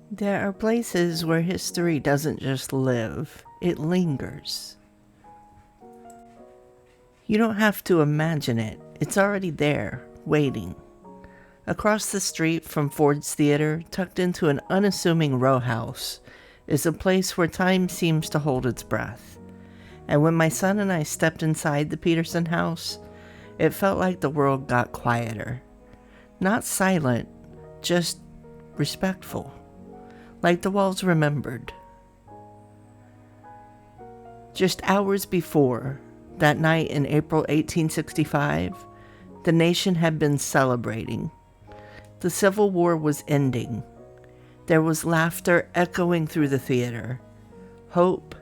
There are places where history doesn't just live, it lingers. You don't have to imagine it, it's already there, waiting. Across the street from Ford's Theater, tucked into an unassuming row house, is a place where time seems to hold its breath. And when my son and I stepped inside the Petersen House, it felt like the world got quieter. Not silent, just respectful. Like the walls remembered. Just hours before, that night in April 1865, the nation had been celebrating. The Civil War was ending. There was laughter echoing through the theater. Hope,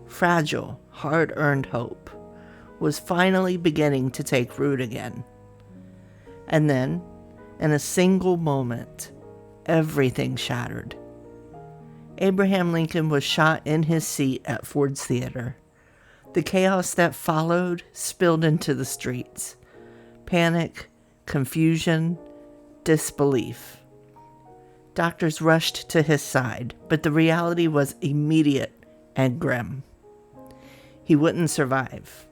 fragile, hard-earned hope, was finally beginning to take root again. And then, in a single moment, everything shattered. Abraham Lincoln was shot in his seat at Ford's Theater. The chaos that followed spilled into the streets. Panic, confusion, disbelief. Doctors rushed to his side, but the reality was immediate and grim. He wouldn't survive.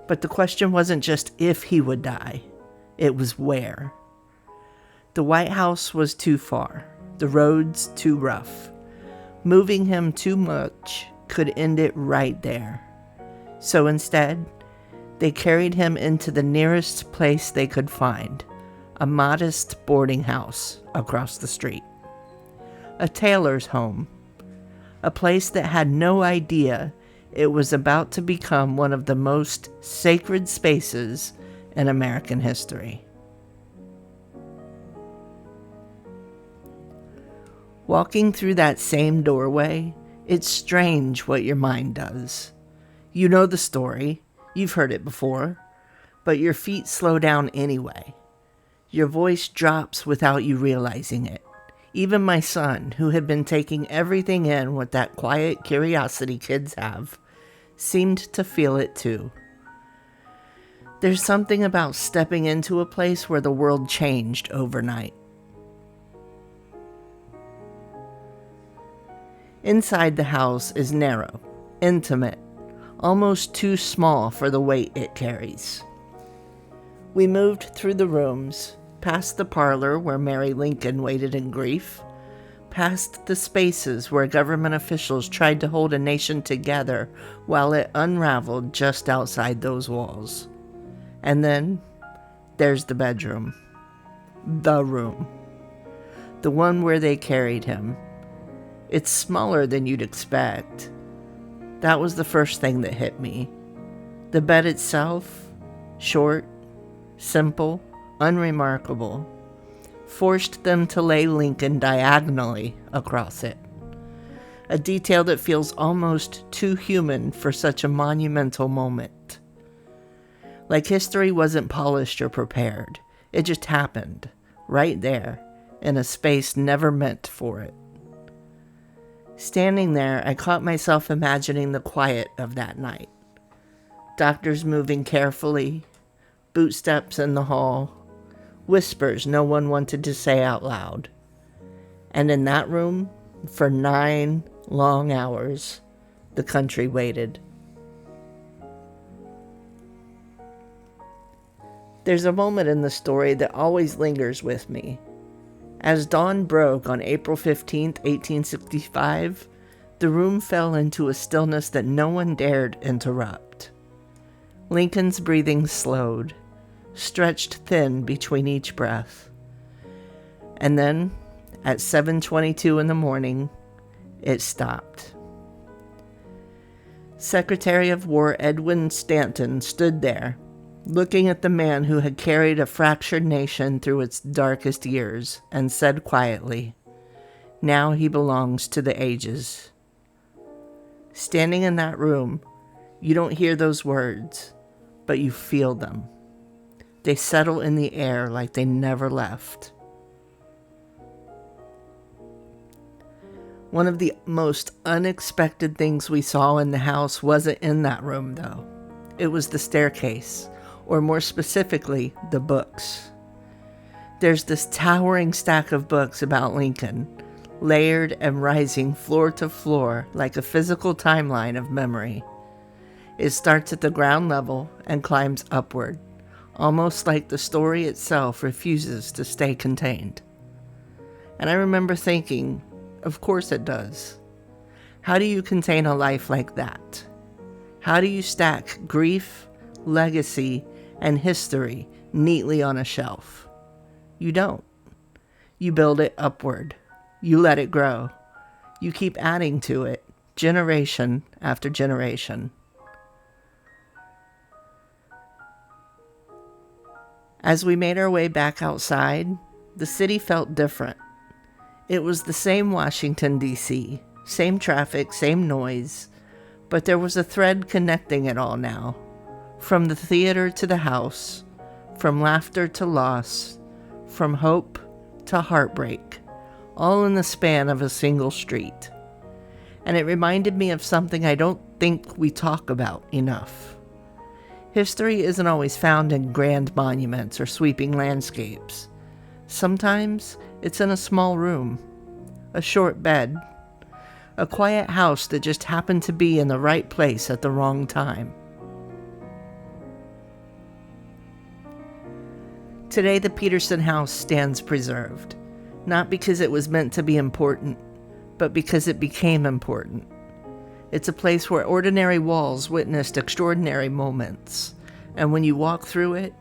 But the question wasn't just if he would die, it was where. The White House was too far, the roads too rough. Moving him too much could end it right there. So instead, they carried him into the nearest place they could find, a modest boarding house across the street. A tailor's home, a place that had no idea it was about to become one of the most sacred spaces in American history. Walking through that same doorway, it's strange what your mind does. You know the story, you've heard it before, but your feet slow down anyway. Your voice drops without you realizing it. Even my son, who had been taking everything in with that quiet curiosity kids have, seemed to feel it too. There's something about stepping into a place where the world changed overnight. Inside the house is narrow, intimate, almost too small for the weight it carries. We moved through the rooms, past the parlor where Mary Lincoln waited in grief, past the spaces where government officials tried to hold a nation together while it unraveled just outside those walls. And then there's the bedroom. The room. The one where they carried him. It's smaller than you'd expect. That was the first thing that hit me. The bed itself, short, simple, unremarkable, forced them to lay Lincoln diagonally across it. A detail that feels almost too human for such a monumental moment. Like history wasn't polished or prepared. It just happened, right there, in a space never meant for it. Standing there, I caught myself imagining the quiet of that night. Doctors moving carefully, bootsteps in the hall, whispers no one wanted to say out loud. And in that room, for 9 long hours, the country waited. There's a moment in the story that always lingers with me. As dawn broke on April 15, 1865, the room fell into a stillness that no one dared interrupt. Lincoln's breathing slowed, stretched thin between each breath. And then, at 7:22 in the morning, it stopped. Secretary of War Edwin Stanton stood there, looking at the man who had carried a fractured nation through its darkest years, and said quietly, "Now he belongs to the ages." Standing in that room, you don't hear those words, but you feel them. They settle in the air like they never left. One of the most unexpected things we saw in the house wasn't in that room, though. It was the staircase, or more specifically, the books. There's this towering stack of books about Lincoln, layered and rising floor to floor like a physical timeline of memory. It starts at the ground level and climbs upward, almost like the story itself refuses to stay contained. And I remember thinking, of course it does. How do you contain a life like that? How do you stack grief, legacy, and history neatly on a shelf? You don't. You build it upward. You let it grow. You keep adding to it, generation after generation. As we made our way back outside, the city felt different. It was the same Washington, D.C., same traffic, same noise, but there was a thread connecting it all now. From the theater to the house, from laughter to loss, from hope to heartbreak, all in the span of a single street. And it reminded me of something I don't think we talk about enough. History isn't always found in grand monuments or sweeping landscapes. Sometimes it's in a small room, a short bed, a quiet house that just happened to be in the right place at the wrong time. Today, the Petersen House stands preserved, not because it was meant to be important, but because it became important. It's a place where ordinary walls witnessed extraordinary moments, and when you walk through it,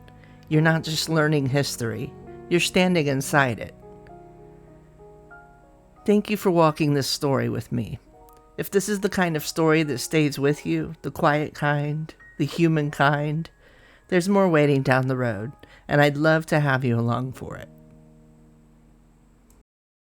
you're not just learning history, you're standing inside it. Thank you for walking this story with me. If this is the kind of story that stays with you, the quiet kind, the human kind, there's more waiting down the road, and I'd love to have you along for it.